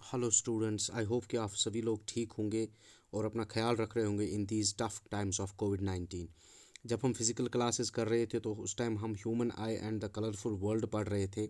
Hello students, I hope कि आप सभी लोग ठीक होंगे और अपना ख्याल रख रहे होंगे in these tough times of कोविड-19। जब हम फिज़िकल क्लासेस कर रहे थे तो उस टाइम हम human I and the colourful world पढ़ रहे थे।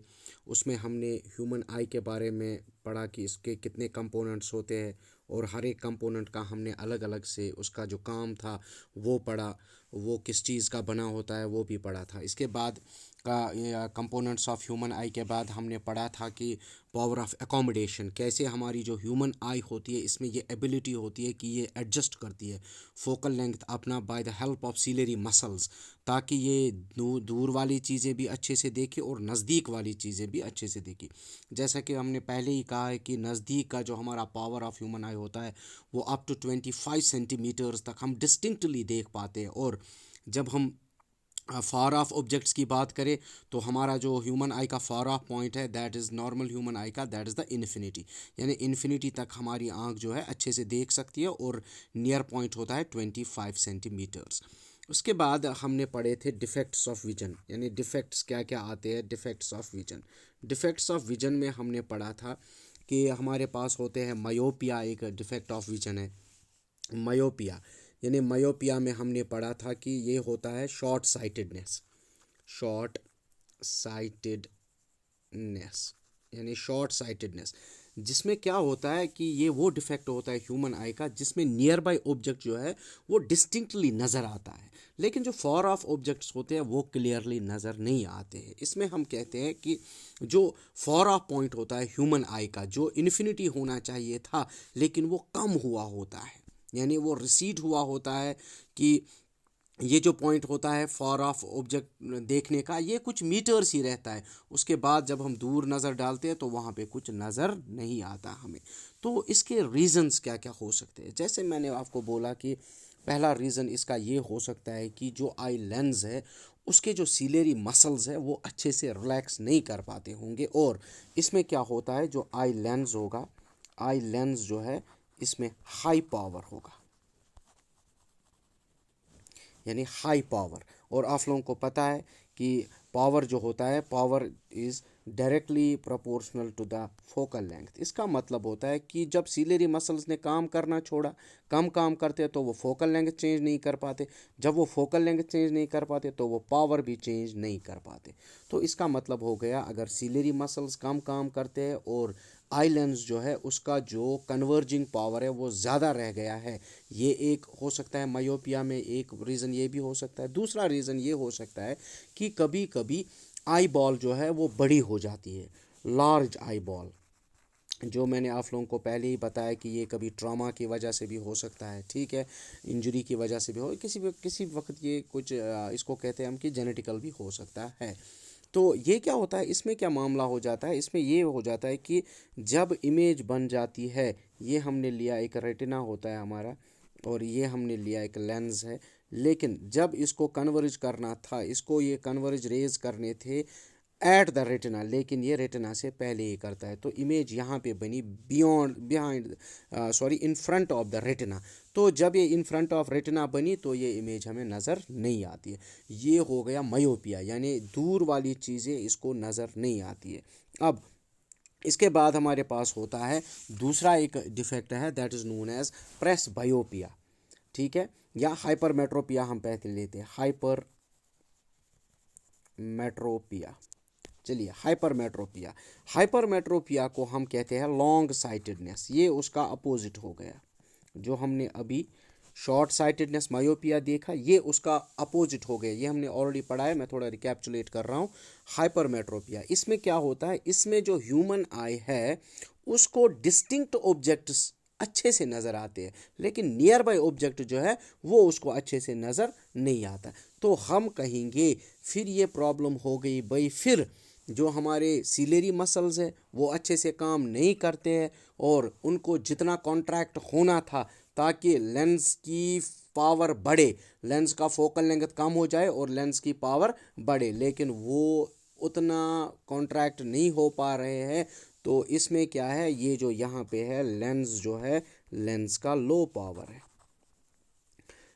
उसमें हमने ह्यूमन आई के बारे में पढ़ा कि इसके कितने कंपोनेंट्स होते हैं और हर एक कंपोनेंट का हमने अलग अलग से उसका जो काम था वो पढ़ा, वो किस चीज़ का बना होता है वो भी पढ़ा था। इसके बाद का कंपोनेंट्स ऑफ ह्यूमन आई के बाद हमने पढ़ा था कि पावर ऑफ एकोमोडेशन, कैसे हमारी जो ह्यूमन आई होती है इसमें ये एबिलिटी होती है कि ये एडजस्ट करती है फोकल लेंथ अपना by the help of ciliary muscles, ताकि ये दूर वाली चीज़ें भी अच्छे से देखे और नज़दीक वाली चीज़ें भी अच्छे से देखें। जैसा कि हमने पहले ही कहा है कि नज़दीक का जो हमारा पावर ऑफ ह्यूमन आई होता है वो अप टू 25 सेंटीमीटर्स तक हम डिस्टिंक्टली देख पाते हैं। और जब हम फार ऑफ ऑब्जेक्ट्स की बात करें तो हमारा जो ह्यूमन आई का फार ऑफ पॉइंट है दैट इज़ नॉर्मल ह्यूमन आई का दैट इज़ द इन्फिनिटी, यानी इन्फिनिटी तक हमारी आंख जो है अच्छे से देख सकती है और नियर पॉइंट होता है 25 सेंटीमीटर्स। उसके बाद हमने पढ़े थे डिफेक्ट्स ऑफ विजन, यानी डिफेक्ट्स क्या क्या आते हैं। Defects of vision, defects of vision में हमने पढ़ा था कि हमारे पास होते हैं मायोपिया, एक डिफेक्ट ऑफ विजन है मायोपिया। यानी मायोपिया में हमने पढ़ा था कि ये होता है शॉर्ट साइटेडनेस, शॉर्ट साइटेडनेस यानी शॉर्ट साइटेडनेस, जिसमें क्या होता है कि ये वो डिफेक्ट होता है ह्यूमन आई का जिसमें नियर बाय ऑब्जेक्ट जो है वो डिस्टिंक्टली नज़र आता है, लेकिन जो फॉर ऑफ ऑब्जेक्ट्स होते हैं वो क्लियरली नज़र नहीं आते हैं। इसमें हम कहते हैं कि जो फॉर ऑफ पॉइंट होता है ह्यूमन आई का, जो इन्फिनिटी होना चाहिए था लेकिन वो कम हुआ होता है, यानी वो रिसीड हुआ होता है कि ये जो पॉइंट होता है फॉर ऑफ ऑब्जेक्ट देखने का ये कुछ मीटर्स ही रहता है। उसके बाद जब हम दूर नज़र डालते हैं तो वहाँ पे कुछ नज़र नहीं आता हमें। तो इसके रीज़न्स क्या क्या हो सकते हैं, जैसे मैंने आपको बोला कि पहला रीज़न इसका ये हो सकता है कि जो आई लेंस है उसके जो सीलेरी मसल्स है वो अच्छे से रिलैक्स नहीं कर पाते होंगे। और इसमें क्या होता है, जो आई लेंस होगा, आई लेंस जो है इसमें हाई पावर होगा, यानी हाई पावर। और आप लोगों को पता है कि पावर जो होता है, power is directly proportional to the focal length. इसका मतलब होता है कि जब सीलेरी मसल्स ने काम करना छोड़ा, कम काम करते हैं तो वो फोकल लेंथ चेंज नहीं कर पाते, जब वो फोकल लेंथ चेंज नहीं कर पाते तो वो पावर भी चेंज नहीं कर पाते। तो इसका मतलब हो गया अगर सीलेरी मसल्स कम काम करते हैं और आई लेंस जो है उसका जो कन्वर्जिंग पावर है वो ज़्यादा रह गया है, ये एक हो सकता है मायोपिया में। एक रीज़न ये भी हो सकता है। दूसरा रीज़न ये हो सकता है कि कभी कभी आई बॉल जो है वो बड़ी हो जाती है, लार्ज आई बॉल, जो मैंने आप लोगों को पहले ही बताया कि ये कभी ट्रॉमा की वजह से भी हो सकता है, ठीक है, इंजरी की वजह से भी हो, किसी वक्त ये कुछ इसको कहते हैं हम कि जेनेटिकल भी हो सकता है। तो ये क्या होता है, इसमें क्या मामला हो जाता है, इसमें ये हो जाता है कि जब इमेज बन जाती है, ये हमने लिया एक रेटिना होता है हमारा और ये हमने लिया एक लेंस है, लेकिन जब इसको कन्वर्ज करना था, इसको ये कन्वर्ज रेज करने थे एट द रेटिना, लेकिन ये रेटिना से पहले ही करता है, तो इमेज यहाँ पे बनी beyond behind sorry in front of the retina. तो जब ये इन फ्रंट ऑफ रेटिना बनी तो ये इमेज हमें नज़र नहीं आती है। ये हो गया मायोपिया, यानी दूर वाली चीज़ें इसको नज़र नहीं आती है। अब इसके बाद हमारे पास होता है दूसरा एक डिफेक्ट है that is known as presbyopia, ठीक है, या हाइपर मेट्रोपिया हम पहले लेते हैं, हाइपर मेट्रोपिया। चलिए हाइपरमेट्रोपिया, हाइपरमेट्रोपिया को हम कहते हैं लॉन्ग साइटेडनेस, ये उसका अपोजिट हो गया। जो हमने अभी शॉर्ट साइटेडनेस मायोपिया देखा ये उसका अपोजिट हो गया, ये हमने ऑलरेडी पढ़ा है, मैं थोड़ा रिकैप्चुलेट कर रहा हूँ। हाइपरमेट्रोपिया, इसमें क्या होता है, इसमें जो ह्यूमन आई है उसको डिस्टिंक्ट ऑब्जेक्ट्स अच्छे से नज़र आते हैं लेकिन नियर बाय ऑब्जेक्ट जो है वो उसको अच्छे से नज़र नहीं आता। तो हम कहेंगे फिर ये प्रॉब्लम हो गई भाई, फिर जो हमारे सीलेरी मसल्स है वो अच्छे से काम नहीं करते हैं और उनको जितना कॉन्ट्रैक्ट होना था ताकि लेंस की पावर बढ़े, लेंस का फोकल लेंथ कम हो जाए और लेंस की पावर बढ़े, लेकिन वो उतना कॉन्ट्रैक्ट नहीं हो पा रहे हैं। तो इसमें क्या है, ये जो यहाँ पे है लेंस जो है, लेंस का लो पावर है,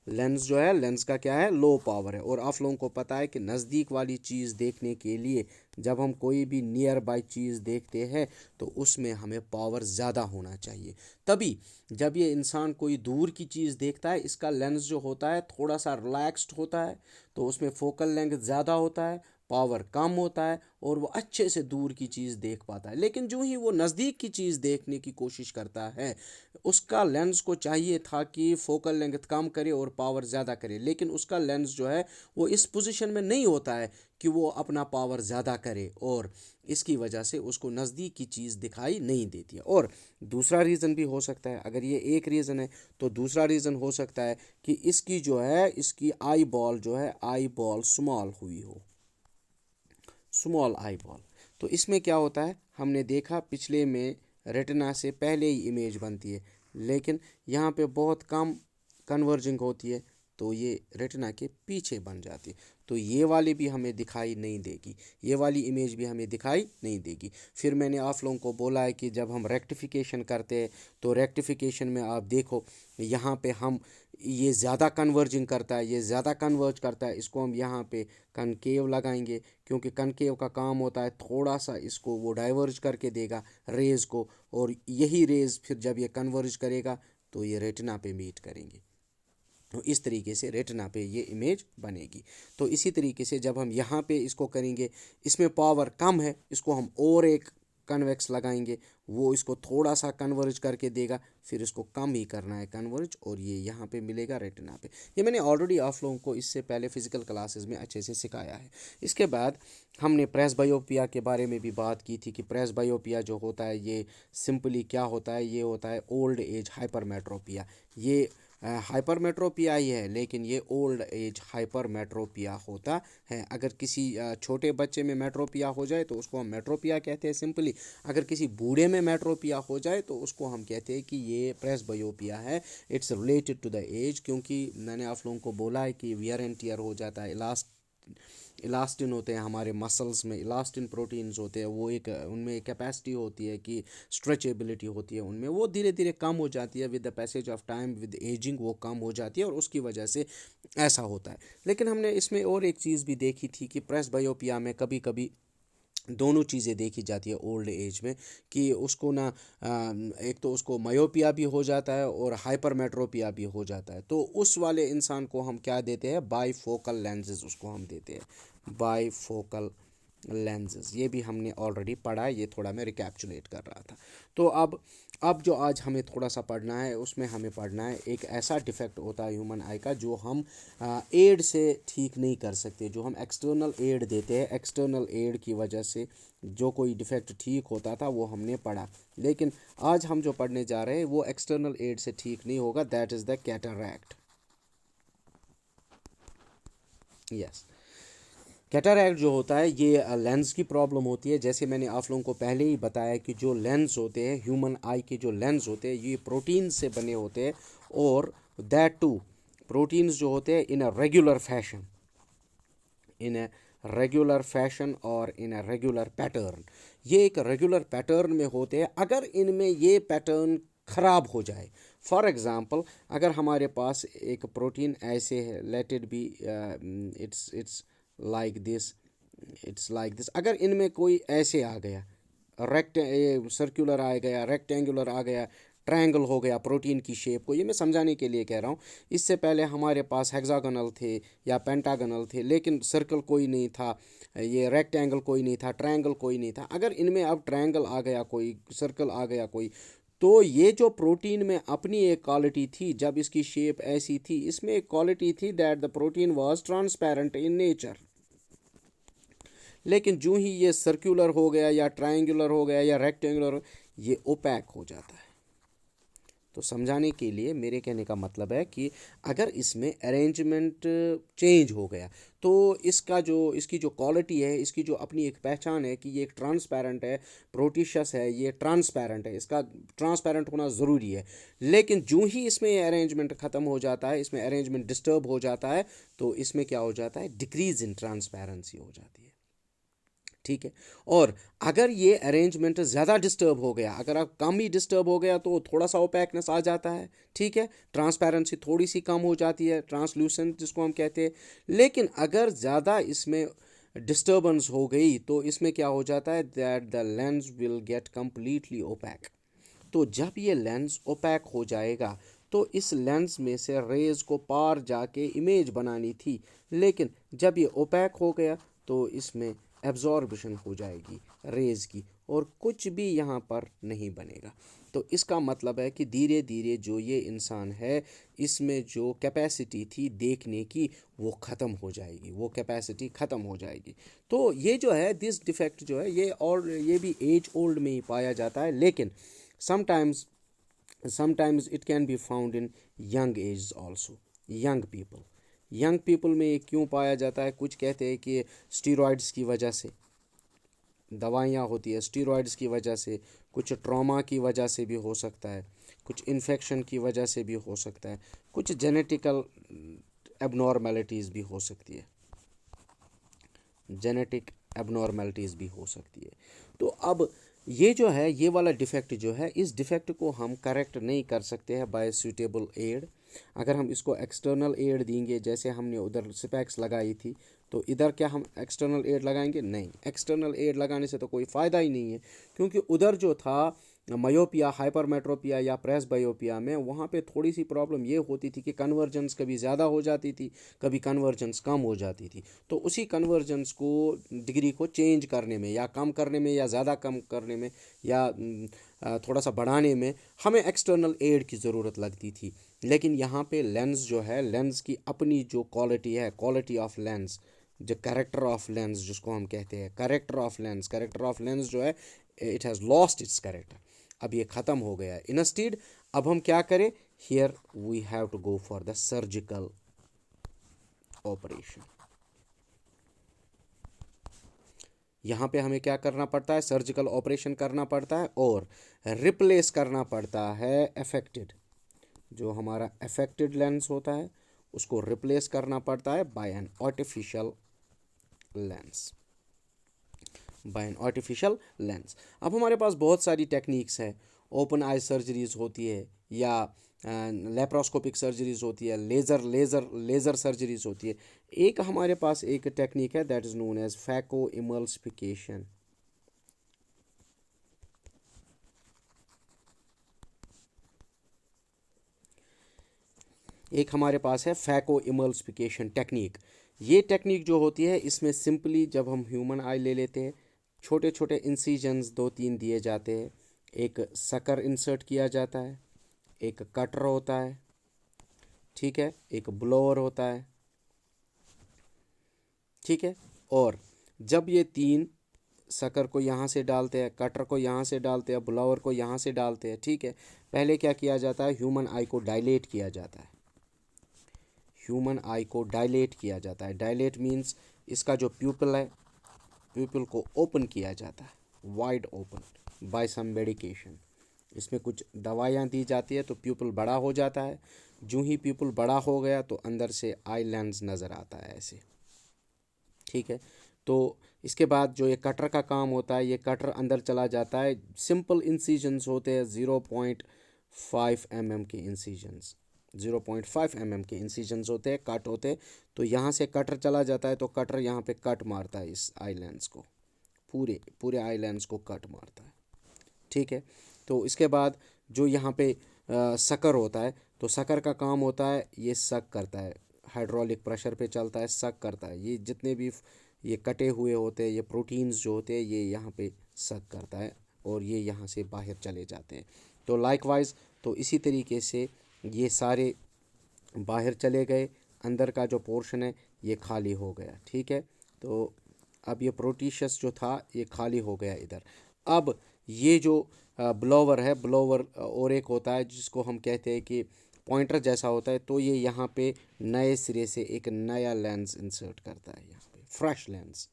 लेंस जो है, लेंस का क्या है, लो पावर है। और आप लोगों को पता है कि नज़दीक वाली चीज़ देखने के लिए जब हम कोई भी नियर बाई चीज़ देखते हैं तो उसमें हमें पावर ज़्यादा होना चाहिए। तभी जब ये इंसान कोई दूर की चीज़ देखता है, इसका लेंस जो होता है थोड़ा सा रिलैक्स्ड होता है, तो उसमें फोकल लेंथ ज़्यादा होता है, पावर कम होता है, और वो अच्छे से दूर की चीज़ देख पाता है। लेकिन जो ही वो नज़दीक की चीज़ देखने की कोशिश करता है, उसका लेंस को चाहिए था कि फोकल लेंथ कम करे और पावर ज़्यादा करे, लेकिन उसका लेंस जो है वो इस पोजीशन में नहीं होता है कि वो अपना पावर ज़्यादा करे, और इसकी वजह से उसको नज़दीक की चीज़ दिखाई नहीं देती है। और दूसरा रीज़न भी हो सकता है, अगर ये एक रीज़न है तो दूसरा रीज़न हो सकता है कि इसकी जो है, इसकी आई बॉल जो है, आई बॉल स्मॉल हुई हो, स्मॉल आई बॉल। तो इसमें क्या होता है, हमने देखा पिछले में रेटिना से पहले ही इमेज बनती है, लेकिन यहाँ पे बहुत कम कन्वर्जिंग होती है, तो ये रेटिना के पीछे बन जाती है। तो ये वाली भी हमें दिखाई नहीं देगी, ये वाली इमेज भी हमें दिखाई नहीं देगी। फिर मैंने आप लोगों को बोला है कि जब हम रेक्टिफिकेशन करते हैं तो रेक्टिफिकेशन में आप देखो यहाँ पे हम, ये ज़्यादा कन्वर्जिंग करता है, ये ज़्यादा कन्वर्ज करता है, इसको हम यहाँ पे कनकेव लगाएंगे, क्योंकि कनकेव का काम होता है थोड़ा सा इसको वो डाइवर्ज करके देगा रेज़ को, और यही रेज़ फिर जब ये कन्वर्ज करेगा तो ये रेटिना पे मीट करेंगे। तो इस तरीके से रेटिना पे ये इमेज बनेगी। तो इसी तरीके से जब हम यहाँ पे इसको करेंगे, इसमें पावर कम है, इसको हम और एक कन्वेक्स लगाएंगे, वो इसको थोड़ा सा कन्वर्ज करके देगा, फिर इसको कम ही करना है कन्वर्ज, और ये यहाँ पे मिलेगा रेटिना पे। ये मैंने ऑलरेडी आप लोगों को इससे पहले फिजिकल क्लासेस में अच्छे से सिखाया है। इसके बाद हमने प्रेसबायोपिया के बारे में भी बात की थी कि प्रेसबायोपिया जो होता है ये सिंपली क्या होता है, ये होता है ओल्ड एज हाइपरमेट्रोपिया। ये हाइपरमेट्रोपिया ही है, लेकिन ये ओल्ड एज हाइपरमेट्रोपिया होता है। अगर किसी छोटे बच्चे में मेट्रोपिया हो जाए तो उसको हम मेट्रोपिया कहते हैं सिंपली। अगर किसी बूढ़े में मेट्रोपिया हो जाए तो उसको हम कहते हैं कि ये प्रेसबायोपिया है। It's related to the age, क्योंकि मैंने आप लोगों को बोला है कि वियर एंड टियर हो जाता है। इलास्टिन होते हैं हमारे मसल्स में, इलास्टिन प्रोटीन्स होते हैं, वो एक उनमें एक कैपेसिटी होती है कि स्ट्रेचेबिलिटी होती है उनमें, वो धीरे धीरे कम हो जाती है with the passage of time, with ageing वो कम हो जाती है, और उसकी वजह से ऐसा होता है। लेकिन हमने इसमें और एक चीज़ भी देखी थी कि प्रेसबायोपिया में कभी कभी दोनों चीज़ें देखी जाती है ओल्ड एज में, कि उसको ना एक तो उसको मायोपिया भी हो जाता है और हाइपरमेट्रोपिया भी हो जाता है। तो उस वाले इंसान को हम क्या देते हैं, बाईफोकल लेंसेज उसको हम देते हैं, बाईफोकल लेंसेज। ये भी हमने ऑलरेडी पढ़ा है, ये थोड़ा मैं रिकैप्चुलेट कर रहा था। तो अब जो आज हमें थोड़ा सा पढ़ना है, उसमें हमें पढ़ना है एक ऐसा डिफेक्ट होता है ह्यूमन आई का जो हम एड से ठीक नहीं कर सकते, जो हम एक्सटर्नल एड देते हैं, एक्सटर्नल एड की वजह से जो कोई डिफेक्ट ठीक होता था वो हमने पढ़ा। लेकिन आज हम जो पढ़ने जा रहे हैं वो एक्सटर्नल एड से ठीक नहीं होगा, that is the cataract. Yes, cataract जो होता है ये लेंस की प्रॉब्लम होती है। जैसे मैंने आप लोगों को पहले ही बताया कि जो लेंस होते हैं, ह्यूमन आई के जो लेंस होते हैं, ये प्रोटीन से बने होते हैं, और दैट टू प्रोटीन्स जो होते हैं in a regular fashion, in a regular fashion और इन अ रेगुलर पैटर्न। ये एक रेगुलर पैटर्न में होते हैं। अगर इनमें ये पैटर्न ख़राब हो जाए, फॉर एग्ज़ाम्पल अगर हमारे पास एक प्रोटीन ऐसे है, let it be it's like this, it's like this, अगर इनमें कोई ऐसे आ गया, सर्कुलर आ गया, रेक्टेंगुलर आ गया, ट्रायंगल हो गया प्रोटीन की शेप को, ये मैं समझाने के लिए कह रहा हूँ। इससे पहले हमारे पास हेक्सागोनल थे या पेंटागोनल थे, लेकिन सर्कल कोई नहीं था, ये रेक्टेंगल कोई नहीं था, ट्रायंगल कोई नहीं था। अगर इनमें अब ट्रायंगल आ गया कोई, सर्कल आ गया कोई, तो ये जो प्रोटीन में अपनी एक क्वालिटी थी, जब इसकी शेप ऐसी थी, इसमें एक क्वालिटी थी that the protein was transparent in nature. लेकिन जो ही ये सर्कुलर हो गया या ट्रायंगुलर हो गया या रेक्टेंगुलर, ये ओपैक हो जाता है। तो समझाने के लिए मेरे कहने का मतलब है कि अगर इसमें अरेंजमेंट चेंज हो गया तो इसकी जो क्वालिटी है, इसकी जो अपनी एक पहचान है कि ये एक ट्रांसपेरेंट है, प्रोटीशस है, ये ट्रांसपेरेंट है, इसका ट्रांसपेरेंट होना ज़रूरी है। लेकिन जो ही इसमें अरेंजमेंट ख़त्म हो जाता है, इसमें अरेंजमेंट डिस्टर्ब हो जाता है, तो इसमें क्या हो जाता है, डिक्रीज इन ट्रांसपेरेंसी हो जाती है। ठीक है। और अगर ये अरेंजमेंट ज़्यादा डिस्टर्ब हो गया, अगर आप कम ही डिस्टर्ब हो गया तो थोड़ा सा ओपैकनेस आ जाता है, ठीक है, ट्रांसपेरेंसी थोड़ी सी कम हो जाती है, ट्रांसल्यूसेंट जिसको हम कहते हैं। लेकिन अगर ज़्यादा इसमें डिस्टर्बेंस हो गई तो इसमें क्या हो जाता है, that the lens will get completely opaque. तो जब ये लेंस ओपैक हो जाएगा तो इस लेंस में से रेज को पार जाके इमेज बनानी थी, लेकिन जब ये ओपैक हो गया तो इसमें एब्जॉर्बिशन हो जाएगी रेज की, और कुछ भी यहाँ पर नहीं बनेगा। तो इसका मतलब है कि धीरे धीरे जो ये इंसान है, इसमें जो कैपेसिटी थी देखने की वो ख़त्म हो जाएगी, वो कैपेसिटी ख़त्म हो जाएगी। तो ये जो है दिस डिफेक्ट जो है ये, और ये भी एज ओल्ड में ही पाया जाता है, लेकिन sometimes sometimes it can be found in young ages also, young people। Young people में ये क्यों पाया जाता है, कुछ कहते हैं कि स्टीरॉयड्स की वजह से, दवाइयाँ होती है स्टीरॉयड्स की वजह से, कुछ ट्रॉमा की वजह से भी हो सकता है, कुछ इन्फेक्शन की वजह से भी हो सकता है, कुछ जेनेटिकल एबनॉर्मेलिटीज़ भी हो सकती है, जेनेटिक एबनॉर्मेलिटीज़ भी हो सकती है। तो अब ये जो है ये वाला डिफेक्ट जो है, इस डिफेक्ट को हम करेक्ट नहीं कर सकते हैं बाय सूटेबल एड। अगर हम इसको एक्सटर्नल एड देंगे, जैसे हमने उधर स्पेक्स लगाई थी, तो इधर क्या हम एक्सटर्नल एड लगाएंगे? नहीं, एक्सटर्नल एड लगाने से तो कोई फ़ायदा ही नहीं है, क्योंकि उधर जो था मायोपिया, हाइपरमेट्रोपिया या प्रेस बायोपिया में, वहाँ पे थोड़ी सी प्रॉब्लम ये होती थी कि कन्वर्जेंस कभी ज़्यादा हो जाती थी, कभी कन्वर्जेंस कम हो जाती थी। तो उसी कन्वर्जेंस को, डिग्री को चेंज करने में या कम करने में या ज़्यादा कम करने में या थोड़ा सा बढ़ाने में हमें एक्सटर्नल एड की ज़रूरत लगती थी। लेकिन यहाँ पे लेंस जो है, लेंस की अपनी जो क्वालिटी है, क्वालिटी ऑफ लेंस, जो कैरेक्टर ऑफ लेंस जिसको हम कहते हैं, कैरेक्टर ऑफ लेंस जो है, it has lost its character. अब ये ख़त्म हो गया है। इंस्टीड अब हम क्या करें, here we have to go for the surgical operation. यहाँ पे हमें क्या करना पड़ता है, सर्जिकल ऑपरेशन करना पड़ता है और रिप्लेस करना पड़ता है अफेक्टेड, जो हमारा अफेक्टेड लेंस होता है उसको रिप्लेस करना पड़ता है by an artificial lens, by an artificial lens. अब हमारे पास बहुत सारी टेक्निक्स है, ओपन आई सर्जरीज होती है, या लेप्रोस्कोपिक सर्जरीज होती है, लेज़र सर्जरीज होती है। एक हमारे पास एक टेक्निक है that is known as phacoemulsification. एक हमारे पास है फैको इमल्सिफिकेशन टेक्निक। ये टेक्निक जो होती है, इसमें सिंपली जब हम ह्यूमन आई ले लेते हैं, छोटे छोटे इंसिजन्स दो तीन दिए जाते हैं, एक सकर इंसर्ट किया जाता है, एक कटर होता है, ठीक है, एक ब्लोअर होता है, ठीक है। और जब ये तीन, सकर को यहाँ से डालते हैं, कटर को यहाँ से डालते हैं, ब्लोअर को यहाँ से डालते हैं, ठीक है, पहले क्या किया जाता है, ह्यूमन आई को डायलेट किया जाता है, ह्यूमन आई को डायलेट किया जाता है। डायलेट मीन्स इसका जो प्यूपल है, प्यूपल को ओपन किया जाता है, wide open by some medication. इसमें कुछ दवाइयाँ दी जाती है तो प्यूपल बड़ा हो जाता है। जो ही प्यूपल बड़ा हो गया तो अंदर से आई लेंस नज़र आता है ऐसे, ठीक है। तो इसके बाद जो ये कटर का काम होता है, ये कटर अंदर चला जाता है, सिंपल इंसिजन्स होते हैं 0.5 mm के इंसिजन्स, 0.5 mm के इंसिजन्स होते हैं, कट होते हैं। तो यहाँ से कटर चला जाता है तो कटर यहाँ पे कट मारता है इस आई लेंस को, पूरे पूरे आई लेंस को कट मारता है, ठीक है। तो इसके बाद जो यहाँ पे सकर होता है, तो सकर का काम होता है ये सक करता है, हाइड्रोलिक प्रेशर पे चलता है, सक करता है। ये जितने भी ये कटे हुए होते हैं, ये प्रोटीन्स जो होते हैं, ये यहाँ पे सक करता है और ये यहाँ से बाहर चले जाते हैं। तो लाइकवाइज, तो इसी तरीके से ये सारे बाहर चले गए, अंदर का जो पोर्शन है ये खाली हो गया, ठीक है। तो अब ये प्रोटीशस जो था ये खाली हो गया इधर। अब ये जो ब्लोवर है, ब्लोवर और एक होता है जिसको हम कहते हैं कि पॉइंटर जैसा होता है, तो ये यहाँ पे नए सिरे से एक नया लेंस इंसर्ट करता है, यहाँ पे फ्रेश लेंस,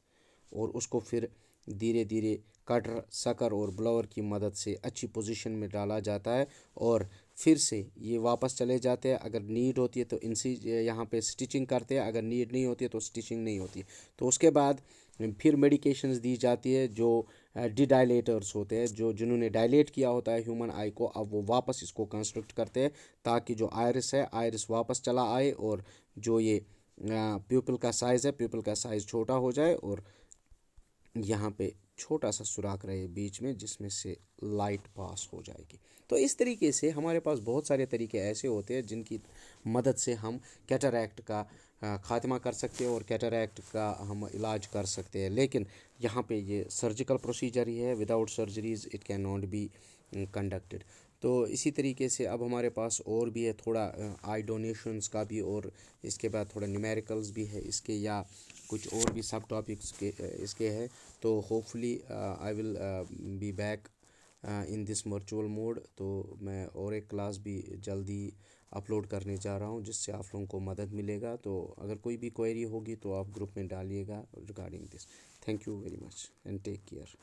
और उसको फिर धीरे धीरे कटर, सकर और ब्लोअर की मदद से अच्छी पोजीशन में डाला जाता है और फिर से ये वापस चले जाते हैं। अगर नीड होती है तो इनसी यहाँ पे स्टिचिंग करते हैं, अगर नीड नहीं होती है तो स्टिचिंग नहीं होती है। तो उसके बाद फिर मेडिकेशंस दी जाती है जो डिडाइलेटर्स होते हैं, जो जिन्होंने डायलेट किया होता है ह्यूमन आई को, अब वो वापस इसको कंस्ट्रक्ट करते हैं ताकि जो आयरिस है आयरिस वापस चला आए, और जो ये प्यूपिल का साइज़ है प्यूपिल का साइज़ छोटा हो जाए, और यहाँ पे छोटा सा सुराख रहे बीच में जिसमें से लाइट पास हो जाएगी। तो इस तरीके से हमारे पास बहुत सारे तरीके ऐसे होते हैं जिनकी मदद से हम कैटरैक्ट का ख़ात्मा कर सकते हैं और कैटरैक्ट का हम इलाज कर सकते हैं। लेकिन यहाँ पे ये सर्जिकल प्रोसीजर ही है, without surgeries it can not be conducted. तो इसी तरीके से अब हमारे पास और भी है थोड़ा आई डोनेशंस का भी, और इसके बाद थोड़ा न्यूमेरिकल्स भी है इसके, या कुछ और भी सब टॉपिक्स के इसके हैं। तो hopefully I will be back in this virtual mode. तो मैं और एक क्लास भी जल्दी अपलोड करने जा रहा हूँ जिससे आप लोगों को मदद मिलेगा। तो अगर कोई भी क्वेरी होगी तो आप ग्रुप में डालिएगा regarding this. Thank you very much and take care.